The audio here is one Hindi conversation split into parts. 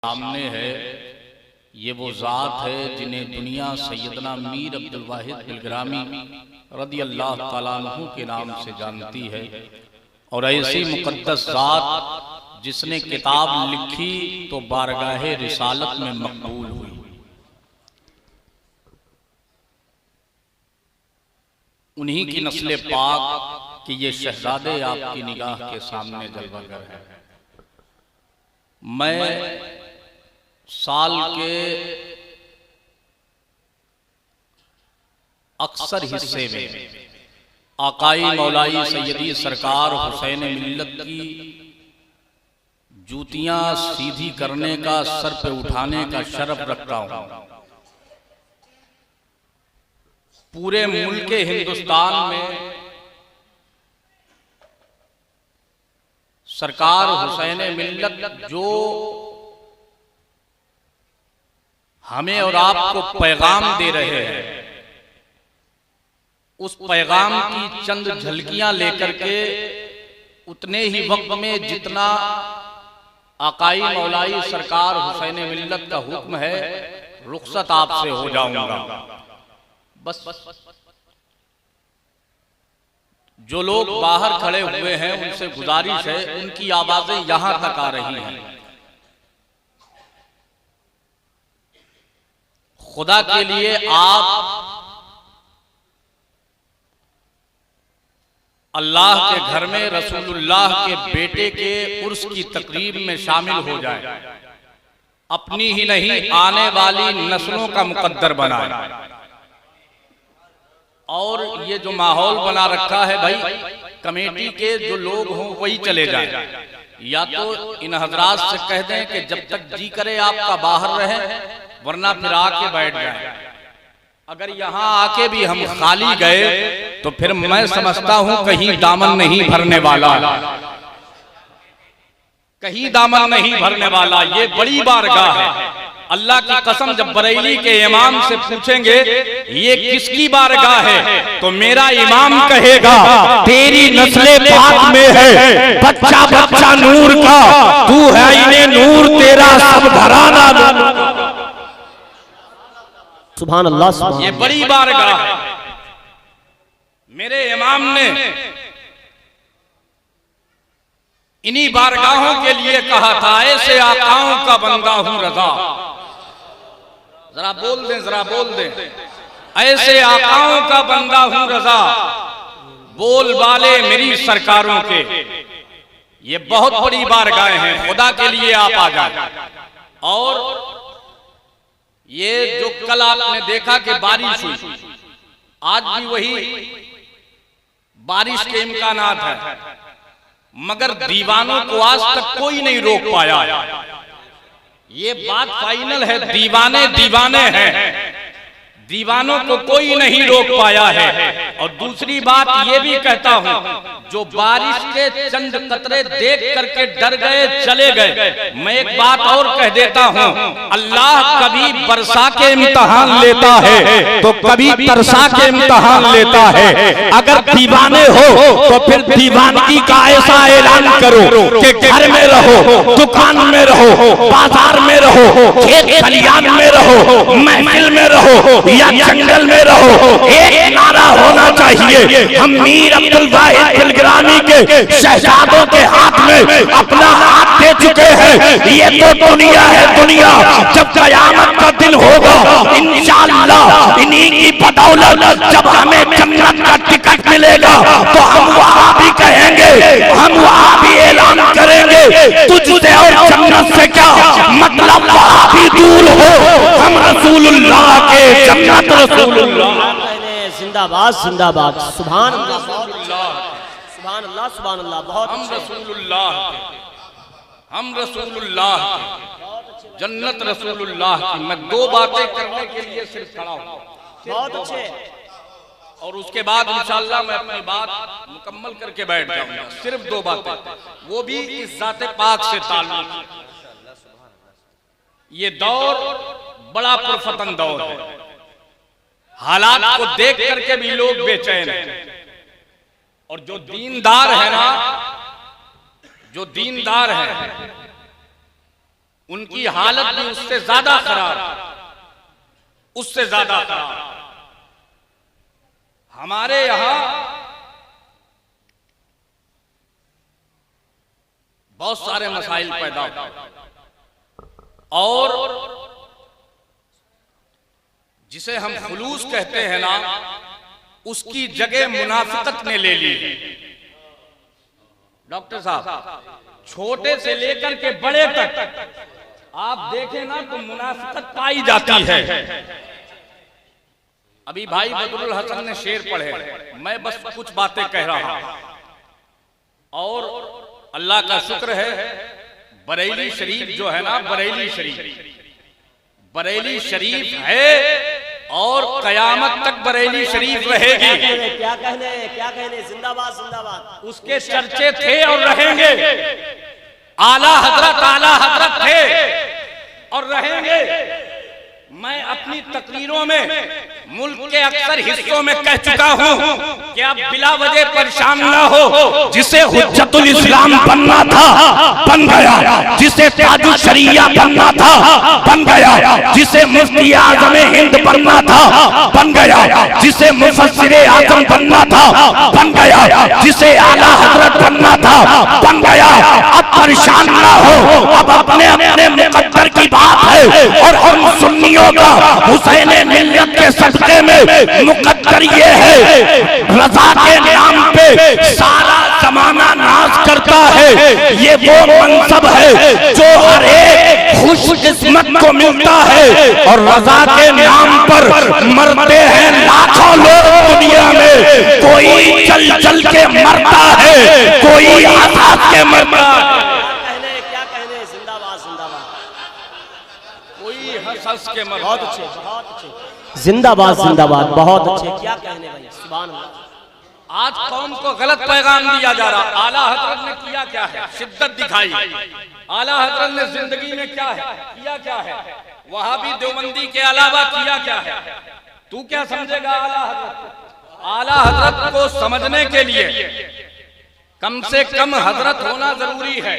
सामने है ये वो ज़ात है जिन्हें दुनिया सैयदना मीर अब्दुल वाहिद बिलग्रामी रदी अल्लाह ताला अन्हु के नाम से जानती है। और ऐसी मुक़द्दस ज़ात जिसने किताब लिखी तो बारगाहे रिसालत में मकबूल हुई। उन्हीं की नस्ल पाक कि ये शहजादे आपकी निगाह के सामने जलवागर है। मैं साल के अक्सर हिस्से में आकाई मौलाई सैयदी सरकार हुसैन मिल्लत की जूतियां सीधी करने का, सर पे उठाने का शरफ रखता हूं। पूरे मुल्क हिंदुस्तान में सरकार हुसैन मिल्लत जो हमें और आपको पैगाम दे रहे हैं, उस पैगाम की चंद झलकियां लेकर के उतने ही वक्त में जितना आकाई मौलाई सरकार हुसैन मिल्लत का हुक्म है, रुखसत आपसे हो जाऊंगा। बस जो लोग बाहर खड़े हुए हैं उनसे गुजारिश है, उनकी आवाजें यहां तक आ रही हैं। खुदा के लिए आप अल्लाह के घर में रसूलुल्लाह के बेटे के उर्स की तकरीब में शामिल हो जाए, अपनी ही नहीं आने वाली नस्लों का मुकद्दर बनाए। और ये जो माहौल बना रखा है भाई, कमेटी के जो लोग हों वही चले जाएं, या तो इन हजरात से कह दें कि जब तक जी करे आपका बाहर रहे, वरना फिर आके बैठ जाए। अगर यहाँ आके भी हम खाली गए तो फिर मैं समझता हूं कहीं दामन नहीं भरने वाला, कहीं दामन नहीं भरने वाला। ये बड़ी बारगाह है। अल्लाह की कसम, जब बरेली के इमाम से पूछेंगे ये किसकी बारगाह है, तो मेरा इमाम कहेगा तेरी नस्ले पाक में है, बच्चा बच्चा नूर का, तू है इन्हें नूर, तेरा सब घराना। सुभान अल्लाह, सुभान। ये बड़ी बारगाह है। मेरे इमाम ने इन्हीं बारगाहों के लिए कहा था, ऐसे आकाओं का बंदा हूं रजा। जरा बोल दें, जरा बोल दें, ऐसे आकाओं का बंदा हूं रजा, बोल वाले मेरी सरकारों के। ये बहुत बड़ी बारगाहें हैं, खुदा के लिए आप आ जाए। और ये जो कल आपने देखा कि बारिश हुई, आज भी वही बारिश के इम्कानात है, मगर दीवानों को आज तक कोई नहीं रोक पाया। ये बात फाइनल है, दीवाने दीवाने हैं, दीवानों को कोई नहीं रोक पाया है। और दूसरी बात ये भी कहता हूं, जो बारिश के चंद कतरे देख करके डर गए, चले गए। मैं एक बात और कह देता हूं, अल्लाह कभी बरसा के इम्तिहान लेता है तो कभी तरसा के इम्तिहान लेता है। अगर दीवाने हो तो फिर दीवानगी का ऐसा ऐलान करो कि घर में रहो, दुकान में रहो, बाजार में रहो, खेत खलियान में रहो, महफिल में रहो या जंगल में रहो, एक नारा होना चाहिए, हम मीर अब्दुल वाहिद बिलग्रामी के शहजादों के हाथ में अपना हाथ दे चुके हैं। ये तो दुनिया है, दुनिया जब कयामत का दिन होगा इंशाअल्लाह इन्हीं की बदौलत जब हमें जन्नत का टिकट मिलेगा तो हम वहां भी कहेंगे, हम वहां भी ऐलान करेंगे, तुझसे और जन्नत से क्या मतलब, वहां भी दूर हो, हम रसूलुल्लाह के जन्नत रसूलुल्लाह। जिंदाबाद जिंदाबाद, सुभान अल्लाह, सुभान अल्लाह, सुभान अल्लाह। बहुत हम रसूलुल्लाह, हम रसूलुल्लाह, जन्नत रसूलुल्लाह की। मैं दो बातें करने के लिए सिर्फ खड़ा हूं, बहुत अच्छे। और उसके बाद इंशाअल्लाह मैं अपनी बात मुकम्मल करके बैठ जाऊंगा। सिर्फ दो बातें, वो भी इस ज़ाते पाक से ताल्लुक। ये दौर बड़ा पुरफतन दौर है, हालात को देख करके भी लोग बेचैन हैं। और जो दीनदार है ना, जो दीनदार है उनकी हालत भी उससे ज्यादा खराब, उससे ज्यादा खराब। हमारे यहां बहुत सारे मसाइल पैदा होते और जिसे हम खुलूस कहते हैं ना, उसकी जगह मुनाफिकत ने ले ली। डॉक्टर साहब, छोटे से लेकर के बड़े तक आप देखें ना तो मुनाफिकत पाई जाती है। अभी भाई बदरुल हसन ने शेर पढ़े, मैं बस कुछ बातें कह रहा हूं। और अल्लाह का शुक्र है, बरेली शरीफ जो है ना, बरेली शरीफ है और कयामत तक बरेली शरीफ रहेगी। क्या कहने, जिंदाबाद जिंदाबाद। उसके चर्चे थे और रहेंगे। आला हजरत थे और रहेंगे। मैं अपनी तकरीरों में मुल्क के अक्सर हिस्सों में कह चुका हूं कि आप बिला वजह परेशान ना हो। जिसे हुज्जतुल इस्लाम बनना था बन गया, जिसे ताजुल शरिया बनना था बन गया, जिसे मुफ्ती आज़म हिंद बनना था बन गया, जिसे मुफस्सिरे आज़म बनना था बन गया, जिसे आला हजरत बनना था बन गया। अब परेशान ना हो, अब अपने अपने मुकद्दर की बात है और हम सुन्नियों का हुसैन मिल्लत के सदक़े में मुकद्दर ये है, रज़ा के नाम पे सारा ज़माना नाज करता है। ये वो मनसब है जो हर एक खुशकिस्मत को मिलता है और रज़ा के नाम पर मरते हैं लाखों लोग दुनिया में। कोई चल चल के मरता है, कोई हंस के मरता है। हंस के मर। बहुत अच्छे, जिंदाबाद जिंदाबाद, बहुत अच्छे। क्या कहने भाई, सुभान अल्लाह। आज कौम को गलत पैगाम दिया जा रहा। आला हजरत ने किया क्या है? शिद्दत दिखाई। आला हजरत ने जिंदगी में क्या है किया, क्या है? वहाबी देवबंदी के अलावा किया क्या है? तू क्या समझेगा आला हजरत? आला हजरत को समझने के लिए कम से कम हजरत होना जरूरी है,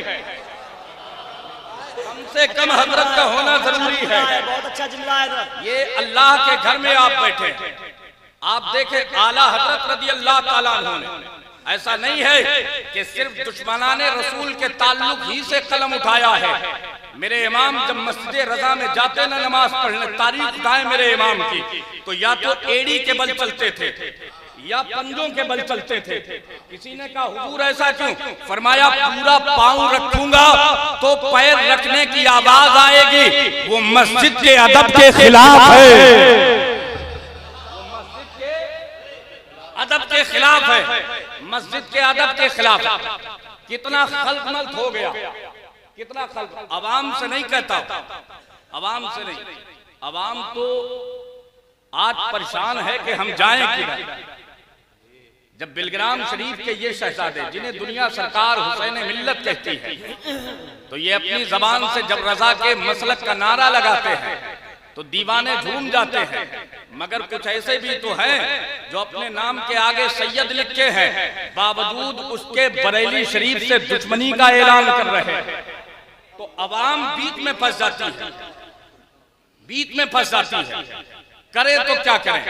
कम से कम हजरत का होना जरूरी है। बहुत अच्छा जुमला है। ये अल्लाह के घर में आप बैठे, आप देखें आला हजरत रज़ी अल्लाह ताला अन्हु ने ऐसा नहीं है कि सिर्फ दुश्मनाने रसूल के ताल्लुक ही से कलम उठाया है। मेरे इमाम जब मस्जिद रजा में जाते ना नमाज पढ़ने, तारीफ बताएं मेरे इमाम की, तो या तो एड़ी के बल चलते थे या पंजों के बल चलते थे। किसी ने कहा हुजूर ऐसा क्यों? फरमाया पूरा पांव रखूंगा तो पैर रखने की आवाज आएगी। वो मस्जिद के अदब के खिलाफ है, वो मस्जिद के अदब के खिलाफ है, मस्जिद के अदब के खिलाफ। कितना खल्क मल्क हो गया, कितना खल्क। अवाम से नहीं कहता, अवाम से नहीं, अवाम तो आज परेशान है कि हम जाएं किधर। जब बिलग्राम शरीफ के ये शहजादे, जिन्हें दुनिया सरकार हुसैन मिल्लत कहती है, तो ये अपनी जबान से जब रजा के मसलक का नारा लगाते हैं तो दीवाने झूम जाते हैं। मगर कुछ ऐसे भी तो हैं जो अपने नाम के आगे सैयद लिखे हैं, बावजूद उसके बरेली शरीफ से दुश्मनी का ऐलान कर रहे हैं। तो अवाम बीच में फंस जाती है, बीच में फंस जाती है। करे तो क्या करें?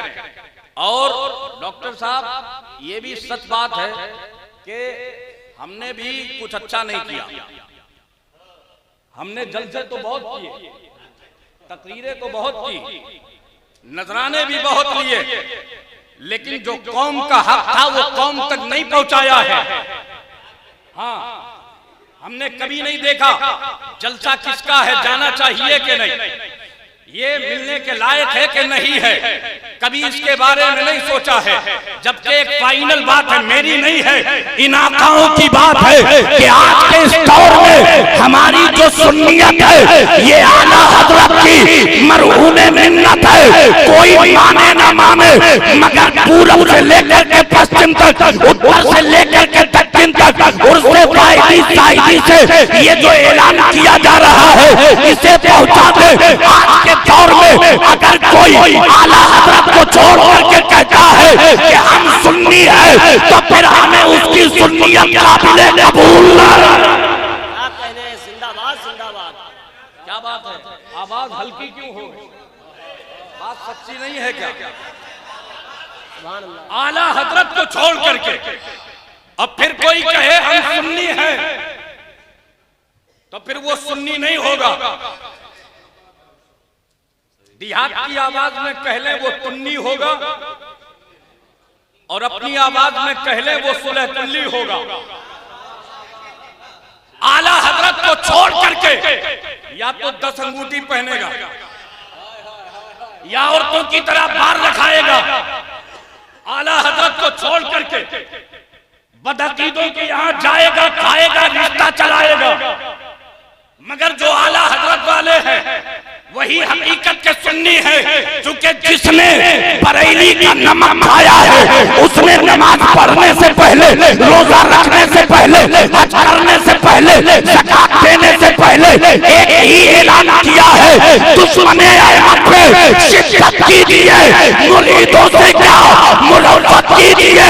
और डॉक्टर साहब ये भी सच बात है कि हमने भी कुछ अच्छा नहीं किया। हमने जलसे तो बहुत किए, तकरीरें तो बहुत की, नजराने भी बहुत लिए, लेकिन जो कौम का हक था वो कौम तक नहीं पहुंचाया है। हाँ, हमने कभी नहीं देखा जलसा किसका है, जाना चाहिए कि नहीं, ये मिलने के लायक है कि नहीं है, कभी इसके बारे में नहीं सोचा है। जबकि एक फाइनल बात है, मेरी नहीं है, इन आकाओं की बात है कि आज के इस दौर में हमारी जो सुन्नियत है ये आला हजरत की मरहूम मिन्नत है। कोई माने ना माने, मगर पूरब से लेकर के पश्चिम तक, उत्तर से लेकर के दक्षिण तक, उर्से फायदी से ये जो ऐलान किया जा रहा है इसे पहुंचा दे। आज के दौर में अगर कोई आला हजरत को छोड़ करके कहता है कि हम सुन्नी है, तो फिर हमें उसकी सुन्नियत काबिल कबूल। क्या कहने, जिंदाबाद जिंदाबाद। क्या आवाज हल्की क्यों हो गई? बात सच्ची नहीं है क्या? सुभान अल्लाह। आला हजरत को छोड़ करके अब फिर कोई कहे हम सुन्नी हैं, तो फिर वो सुन्नी नहीं होगा। देहात की आवाज में कहले वो तुन्नी होगा, और अपनी आवाज में कहले वो सुलहतुल्ली होगा। आला हजरत को छोड़ करके या तो 10 अंगूठी पहनेगा, या औरतों की तरह बार रखाएगा। आला हजरत को छोड़ करके बदअकीदों के यहां जाएगा, खाएगा, रिश्ता चलाएगा। मगर जो आला हजरत वाले हैं वही हकीकत के सुन्नी है, क्योंकि जिसने बरेली का नमक खाया है उसने नमाज पढ़ने से पहले, रोजा रखने से पहले, हज करने से पहले, ज़कात देने से पहले एक ही ऐलान किया है, दुश्मने अहमद पे शिद्दत कीजिए, मुरीदों से क्या मुलाकात कीजिए,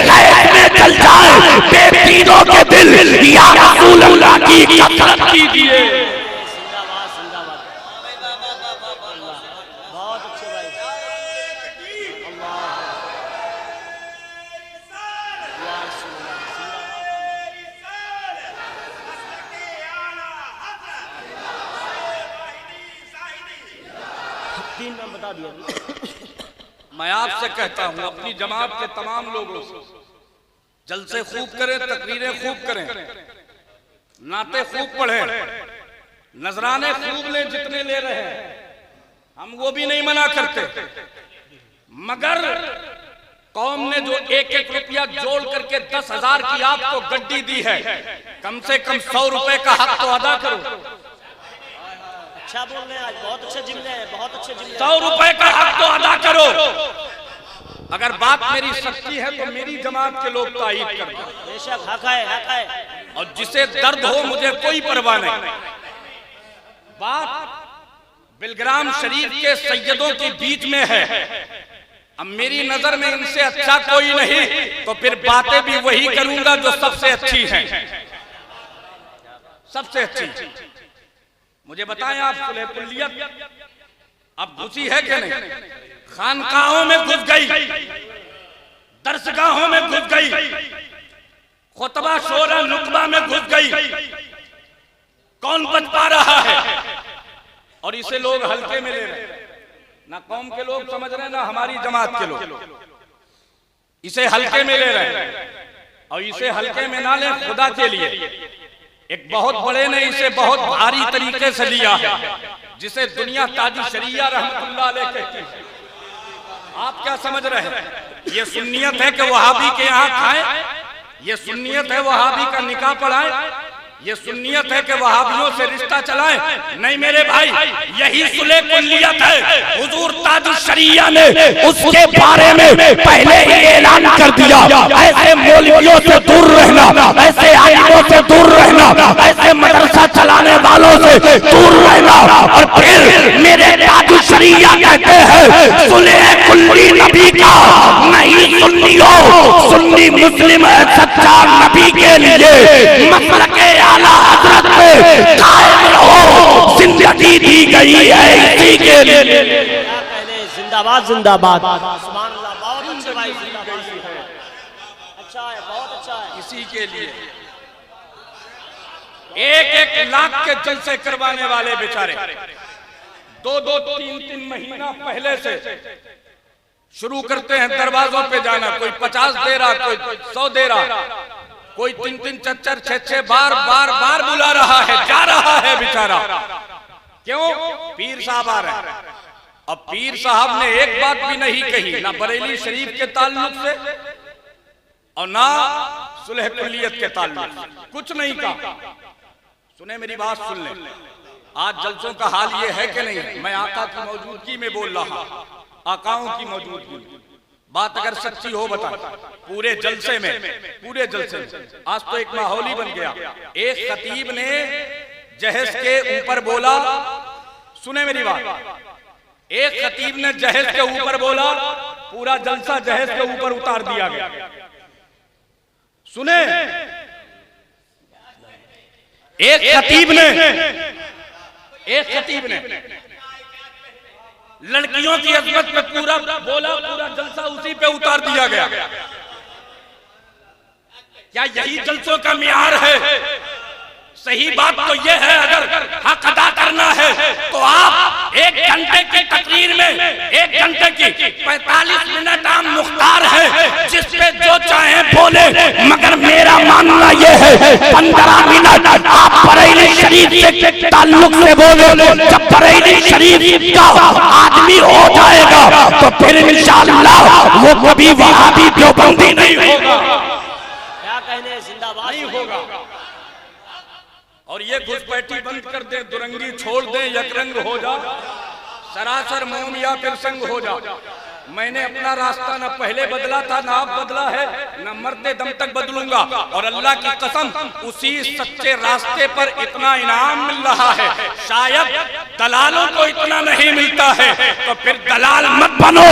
लैस में चल जाए बेदीनों के दिल, या रसूल अल्लाह की कसरत कीजिए। बहुत अच्छे भाई। तीन नाम बता दिया। मैं आपसे कहता हूं, अपनी जमात के तमाम लोगों से, जलसे खूब करें, तकरीरें खूब करें, नाते खूब पढ़ें, नजराने खूब लें जितने ले रहे हैं, हम वो भी नहीं मना करते। मगर कौम ने जो 1-1 रुपया जोड़ करके 10,000 की आपको गड्डी दी है, कम से कम 100 रुपए का हक तो अदा करो। अच्छा बोल रहे हैं आज, बहुत अच्छे जिम्मे हैं, बहुत अच्छे जिम्मे। 100 रुपए का हक तो अदा करो। अगर बात मेरी सच्ची है तो मेरी जमात के लोग तायीद कर दो। बेशक हक है, हक है। और जिसे दर्द हो मुझे कोई परवाह नहीं। बात बिलग्राम शरीफ के सैयदों के बीच में है। अब मेरी नजर में इनसे अच्छा कोई नहीं, तो फिर बातें भी वही करूंगा जो सबसे अच्छी हैं, सबसे अच्छी। मुझे बताएं आप, सुलह कुल्लियत अब घुसी है कि नहीं? खानकाहों में घुस गई, दरसगाहों में घुस गई, खुतबा शोरा नुकबा में घुस गई। कौन बच पा रहा है? और इसे लोग हल्के में ले रहे हैं। ना कौम के लोग समझ रहे, ना हमारी जमात के लोग इसे हल्के में ले रहे हैं। और इसे हल्के में ना ले, खुदा के लिए एक बहुत बड़े ने इसे बहुत भारी तरीके से लिया है, जिसे दुनिया ताजी शरिया रहमतुल्लाह अलैह कहती है। आप क्या समझ रहे हैं? ये सुन्नियत है कि वहाबी के यहाँ खाएं? ये सुन्नियत है वहाबी का निकाह पढ़ाएं? ये सुन्नियत है कि वहाबियों से रिश्ता चलाएं? नहीं मेरे भाई, यही सुलह कुल्लियत है। हुजूर ताजुल शरिया ने उसके बारे में पहले ही ऐलान कर दिया, ऐसे मौलवियों से दूर रहना, ऐसे आलिमों से दूर रहना, ऐसे मदरसा चलाने वालों से दूर रहना। और फिर मेरे ताजुल शरिया कहते हैं सुलह कुल्ली नबी का नहीं सुन्नियों, सुन्नी मुस्लिम है सच्चा नबी के लिए। मसलके आला हजरत में कायम रहो, जिंदगी दी गई है इसी के लिए। क्या कहने, जिंदाबाद जिंदाबाद। सुभान अल्लाह, बहुत अच्छे भाई, जिंदाबाद। अच्छा है, बहुत अच्छा है। इसी के लिए 1-1 लाख के जलसे करवाने वाले बेचारे 2-2, 3-3 महीना पहले से शुरू करते हैं दरवाजों पे जाना। कोई 50 दे रहा, कोई 100 दे रहा, कोई 3-3, 4-4, 6-6 बार बुला रहा है, जा रहा है बेचारा। क्यों? पीर साहब आ रहे हैं। अब पीर साहब ने एक बात भी नहीं कही, ना बरेली शरीफ के ताल्लुक से और ना सुलह कुल्लियत के ताल्लुक से, कुछ नहीं कहा। सुने मेरी बात, सुन ले। आज जलसों का हाल ये है कि नहीं, मैं आका की मौजूदगी में बोल रहा, आकाओं की मौजूदगी। बात अगर सच्ची हो बता, पूरे जलसे में आज तो एक माहौल ही बन गया। एक खतीब ने जहेज के ऊपर बोला, सुने मेरी बात, एक खतीब ने जहेज के ऊपर बोला, पूरा जलसा जहेज के ऊपर उतार दिया गया। सुने, एक खतीब ने लड़कियों की अजमत पे पूरा बोला, पूरा जलसा उसी पे उतार दिया गया। क्या यही जलसों का मियार है? सही बात तो यह है, अगर हक अदा करना है तो आप 1 घंटे की तकरीर में 1 घंटे की 45 मिनट आम मुख्तार है जिस पे जो चाहे बोले, मगर मेरा मानना यह है 15 मिनट आप बरेली शरीफ से ताल्लुक से बोले। जब बरेली शरीफ का आदमी हो जाएगा तो फिर इंशाअल्लाह वो कभी वहाबी देवबंदी नहीं होगा। क्या कहने, जिंदाबाद नहीं होगा। और ये घुसपैठी बंद कर दे, दुरंगी छोड़ दे, यकरंग हो जा, सरासर मोम या फिर संग हो जा। मैंने अपना रास्ता न पहले बदला था, ना अब बदला है, न मरते दम तक बदलूंगा। और अल्लाह की कसम उसी सच्चे रास्ते पर इतना इनाम मिल रहा है, शायद दलालों को इतना नहीं मिलता है। तो फिर दलाल मत बनो,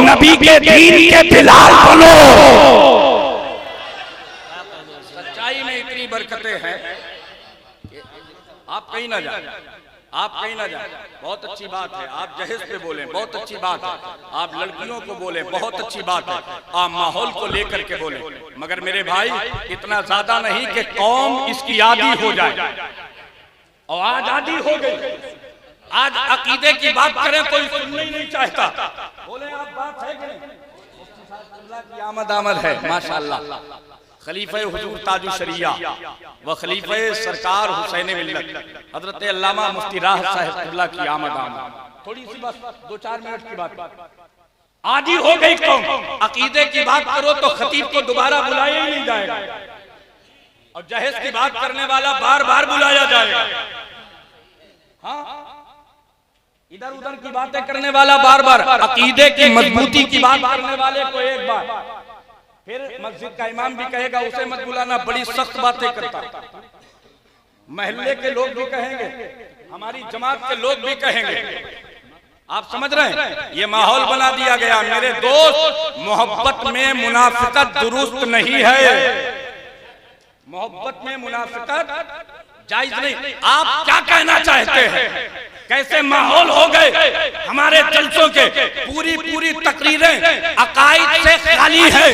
नबी के दीन के बिलाल बनो। सच्चाई में इतनी बरकतें हैं, आप कहीं ना जाए, आप कहीं ना जाए। बहुत अच्छी बात है आप जहेज पे बोले, बहुत अच्छी बात है आप लड़कियों को बोले, बहुत अच्छी बात है आप माहौल को लेकर के बोले, मगर मेरे भाई इतना ज्यादा नहीं कि कौम इसकी आदी हो जाए। और आज आदी हो गई। आज अकीदे की बात करें कोई सुनना ही नहीं चाहता। बोले आप बात है कि नहीं? आमद है माशाअल्लाह। खलीफे हुजूर ताजु शरिया व खलीफे सरकार हुसैन मिल्लत हजरत अल्लामा मुफ्ती राहत साहिब की आमद। थोड़ी सी बस 2-4 मिनट की बात। आदी हो गई कौम, अकीदे की बात करो तो खतीब को दोबारा बुलाया ही नहीं जाएगा, और जहेज की बात करने वाला बार बार बुलाया जाएगा। हाँ, इधर उधर की बातें करने वाला बार बार, अकीदे की मजबूती की बात करने वाले को एक बार, फिर मस्जिद का इमाम भी कहेगा उसे मत बुलाना, बड़ी सख्त बातें करता। महल्ले के लोग भी कहेंगे, हमारी जमात के लोग भी कहेंगे। आप समझ रहे हैं, ये माहौल बना दिया गया। मेरे दोस्त, मोहब्बत में मुनाफिकत दुरुस्त नहीं है, मोहब्बत में मुनाफिकत जायज नहीं। आप क्या कहना चाहते हैं? कैसे माहौल हो गए हमारे जलसों के? पूरी तकरीरें अकायद से खाली है,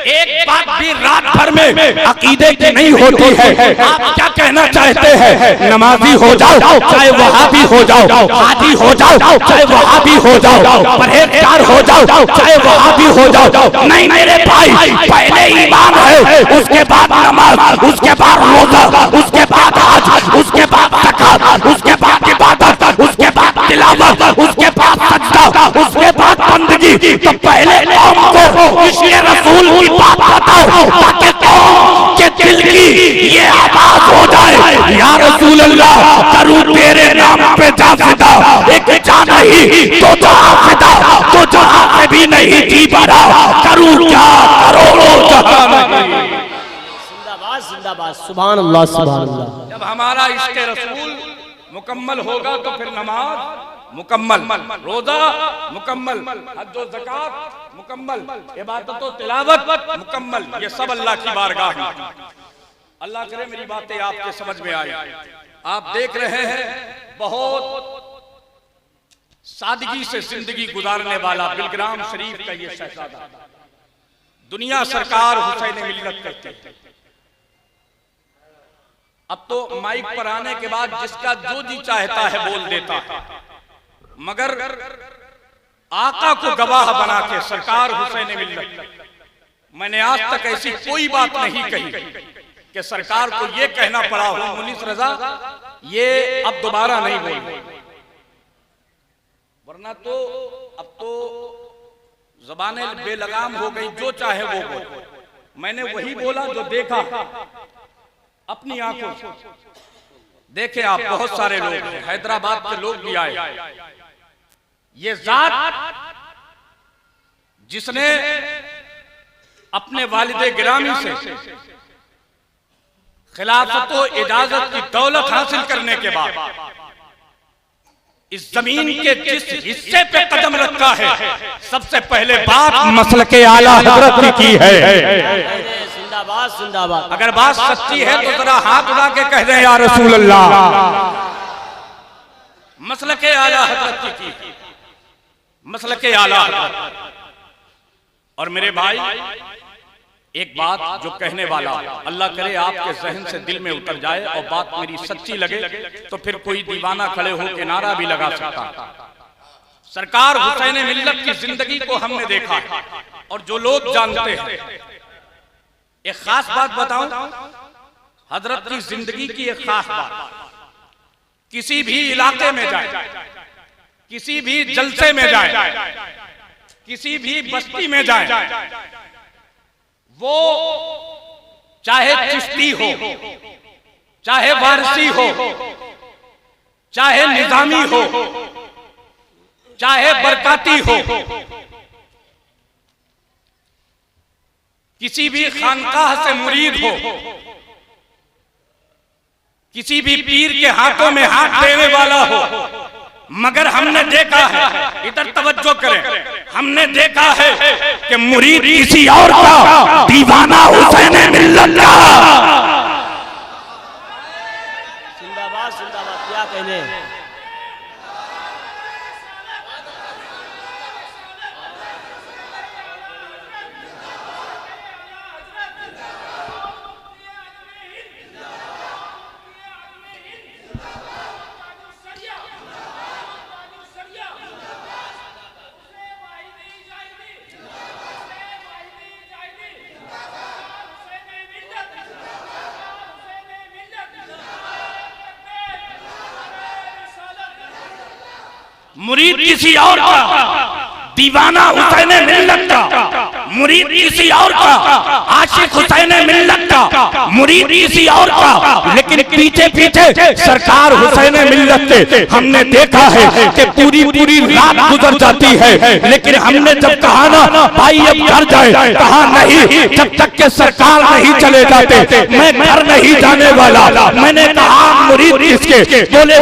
एक बात भी रात भर में अकीदे की नहीं होती है। आप क्या कहना चाहते हैं? नमाजी हो जाओ चाहे वहाबी हो जाओ, हाजी हो जाओ चाहे वहाबी हो जाओ, परहेजगार हो जाओ चाहे वहाबी हो जाओ। नहीं मेरे भाई, पहले ईमान है, उसके बाद नमाज, उसके बाद रोजा, उसके बाद हज, उसके बाद ज़कात, उसके बाद इबादत, उसके बाद तिलावत, उसके बाद सजदा, उसके बाद बंदगी। तो पहले कौम को इसलिए रसूल की बात बताओ ताकि कौम के दिल की ये आवाज हो जाए, या रसूल अल्लाह करूं तेरे नाम पे जा फिदा, एक जा नहीं तो जहां फिदा, तो जहां से भी नहीं जी भरा, करूं क्या करोड़ों जहां नहीं। जिंदाबाद जिंदाबाद, सुभान अल्लाह सुभान अल्लाह। जब हमारा इश्क़ रसूल मुकम्मल होगा तो फिर नमाज मुकम्मल, रोजा मुकम्मल, हज और ज़कात मुकम्मल, इबादत और तिलावत मुकम्मल। ये सब अल्लाह की बारगाह में। अल्लाह करे मेरी बातें आपके समझ में आए। आप देख रहे हैं बहुत सादगी से जिंदगी गुजारने वाला बिलग्राम शरीफ का ये शहजादा, दुनिया सरकार हुसैन मिल्लत कहते हैं। अब तो माइक पर आने के बाद जिसका जो जी चाहता है बोल देता है, मगर आका को गवाह बना के सरकार हुसैन मिल्लत, मैंने आज तक ऐसी कोई बात नहीं कही कि सरकार को ये कहना पड़ा हो मुनीस रजा ये अब दोबारा नहीं बोल, वरना तो अब तो ज़बानें बेलगाम हो गई, जो चाहे वो बोल। मैंने वही बोला जो देखा अपनी आंखों से। देखे आप, बहुत सारे लोग, हैदराबाद के लोग भी आए। ये जात जिसने अपने वालिदे गिरामी से खिलाफत व इजाजत की दौलत हासिल करने के बाद इस जमीन के जिस हिस्से पे कदम रखा है, सबसे पहले बात मसलके आला हजरत की है। जिंदाबाद जिंदाबाद। अगर बात सच्ची है तो जरा हाथ उठा के कह दें या रसूल अल्लाह। मसलके आला हजरत की। मसलक आला हज़रत। और मेरे भाई एक बात जो कहने वाला, अल्लाह करे आपके जहन से दिल में उतर जाए और बात मेरी सच्ची लगे, तो फिर कोई दीवाना खड़े होकर नारा भी लगा सकता। सरकार हुसैन मिल्लत की जिंदगी को हमने देखा है और जो लोग जानते हैं, एक खास बात बताऊं, हजरत की जिंदगी की एक खास बात, किसी भी इलाके में जाए, किसी भी जलसे में जाए, किसी भी बस्ती में जाए, वो चाहे चिश्ती हो, चाहे वारसी हो, चाहे निजामी हो, चाहे बरकाती हो, किसी भी खानकाह से मुरीद हो, किसी भी पीर के हाथों में हाथ देने वाला हो, मगर हमने देखा है, इधर तवज्जो करें, हमने देखा है कि मुरीद किसी और का, दीवाना हुसैन मिल्लत का। जिंदाबाद जिंदाबाद, क्या कहने। मुरीद किसी और का, दीवाना हुसैन मिल्लत का, मुरीद किसी और का, आशिक हुसैन मिल्लत का, मुरीद किसी और का, लेकिन पीछे पीछे सरकार हुसैन मिल्लत के हमने देखा है कि पूरी पूरी रात गुजर जाती है, लेकिन हमने जब कहा ना भाई अब घर जाए, कहा नहीं, जब तक के सरकार नहीं चले जाते मैं घर नहीं जाने वाला। मैंने कहा मुरीद किसके, बोले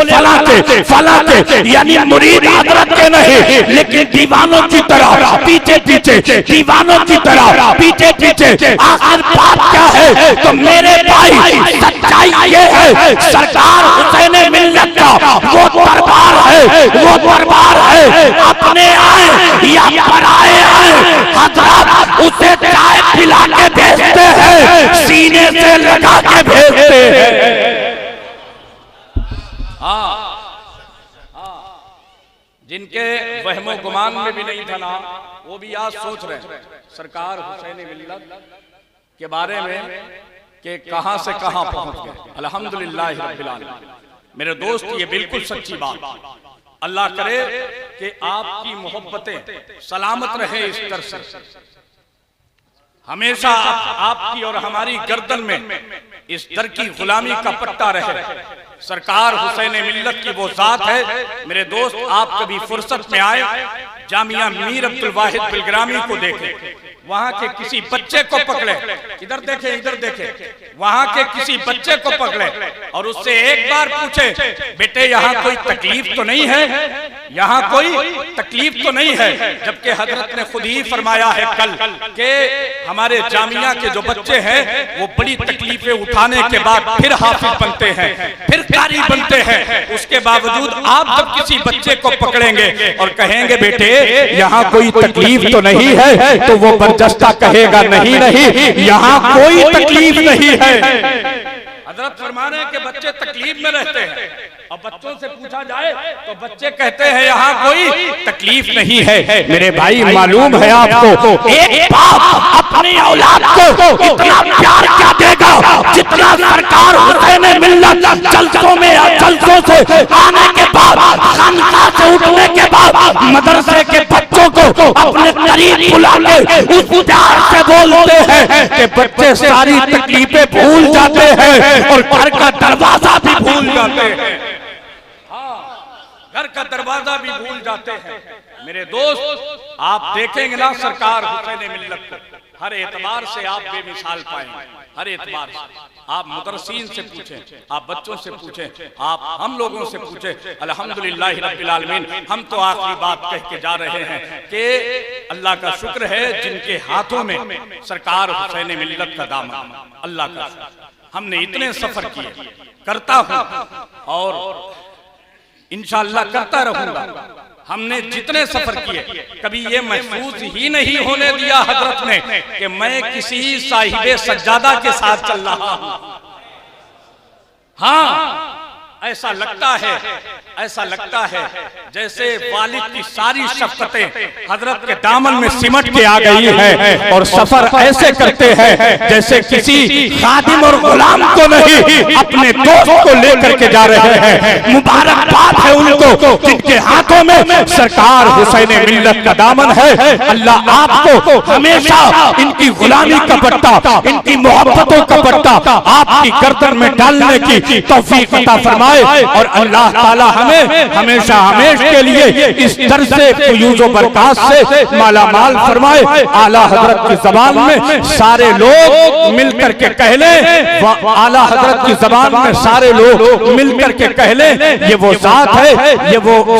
फला के, यानी मुरीद हजरत के नहीं, लेकिन दीवानों की तरह पीछे पीछे, दीवानों की तरह पीछे पीछे। आखिर बात क्या है, तो मेरे भाई सच्चाई ये है, सरकार हुसैन मिल्लत का वो दरबार है, वो दरबार है, अपने आए या पराए आए, हजरत उसे चाय पिला के भेजते हैं, सीने से लगा के भेजते हैं। जिनके वहमो गुमान में भी नहीं था ना, वो भी आज सोच रहे हैं सरकार हुसैन मिल्लत के बारे में कि कहां से कहां पहुंच गए। अल्हम्दुलिल्लाह रब्बिल आलमीन। मेरे दोस्त, ये बिल्कुल सच्ची बात। अल्लाह करे कि आपकी मोहब्बतें सलामत रहे इस दर से, हमेशा आपकी और हमारी गर्दन में इस दर की गुलामी का पट्टा रहे। सरकार हुसैन मिल्लत की वो जात है। मेरे दोस्त, आप कभी फुर्सत में आए, जामिया मीर अब्दुल वाहिद बिलग्रामी को देखें, वहां के किसी बच्चे को पकड़े, इधर देखें इधर देखें, वहां के किसी बच्चे को पकड़े और उससे एक बार पूछे, बेटे यहाँ कोई तकलीफ तो नहीं है, यहाँ कोई तकलीफ तो नहीं है, जबकि हजरत ने खुद ही फरमाया है कल के हमारे जामिया के जो बच्चे हैं वो बड़ी तकलीफें उठाने के बाद फिर हाफिज बनते हैं, फिर कारी बनते हैं। उसके बावजूद आप जब किसी बच्चे को पकड़ेंगे और कहेंगे बेटे यहाँ कोई तकलीफ तो नहीं है, तो वो बर्जस्ता कहेगा नहीं नहीं, यहाँ कोई तकलीफ नहीं है। हजरत फरमा रहे हैं कि बच्चे तकलीफ में रहते हैं और बच्चों से पूछा जाए तो बच्चे कहते हैं यहाँ कोई तकलीफ नहीं है। मेरे भाई, मालूम है आपको, एक बाप अपनी औलाद को इतना प्यार क्या देगा जितना सरकार हुसैन मिल्लत जलसों में या जलसों से आने के बाद, खानकाह से उठने के बाद मदरसे के बच्चों को अपने करीब बुला के उस प्यार से बोलते हैं कि बच्चे सारी तकलीफें भूल जाते हैं और घर का दरवाजा भी भूल जाते हैं। घर का दरवाजा भी भूल जाते हैं। मेरे दोस्त, आप देखेंगे ना सरकार हुसैन मिल्लत को, हर एतबार से आप बेमिसाल पाएंगे, हर एतबार से। आप मुदर्रिसीन से पूछें, आप बच्चों से पूछें, आप हम लोगों से पूछें। अल्हम्दुलिल्लाह रब्बिल आलमीन। हम तो आखिरी बात कह के जा रहे हैं कि अल्लाह का शुक्र है जिनके हाथों में सरकार हुसैन मिल्लत का दामन, अल्लाह का शुक्र। हमने इतने सफर किए, करता हूं और इंशाअल्लाह करता रहूंगा। हमने जितने सफर किए कभी ये महसूस ही नहीं होने दिया हजरत ने कि मैं किसी साहिबे सज्जादा के साथ चल रहा हूं। हाँ, ऐसा लगता है जैसे वालिद की सारी शफ़क़तें हजरत के दामन में सिमट के आ गई है और सफर ऐसे करते हैं जैसे किसी खादिम और गुलाम को नहीं अपने दोस्त को लेकर के जा रहे हैं। मुबारकबाद है उनको जिनके हाथों में सरकार हुसैन मिल्लत का दामन है। अल्लाह आपको हमेशा इनकी गुलामी का पट्टा, इनकी मोहब्बतों का पट्टा आपकी गर्दन में डालने की तौफीक अता फरमाए और अल्लाह ताला हमें हमेशा के लिए इस दर्ज से फयूज़ो बरकत से माला माल फरमाए। आला हजरत की जबान में सारे लोग मिलकर के कह लें, आला हजरत की जबान में सारे लोग मिलकर के कह लें, ये वो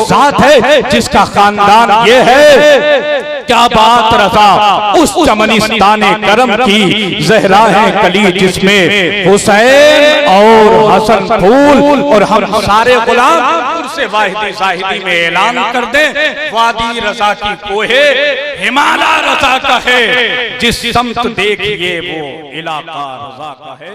जात है जिसका खानदान ये है। क्या बात रजा उस चमनिस्ताने करम की, ज़हरा है कली जिसमें हुसैन और हसन फूल, और हम सारे गुलाम से वाहिदी जाहिदी में ऐलान कर दें, वादी रजा की कोहे हिमालय रजा का है, जिस समत देखिए वो इलाका रजा का है।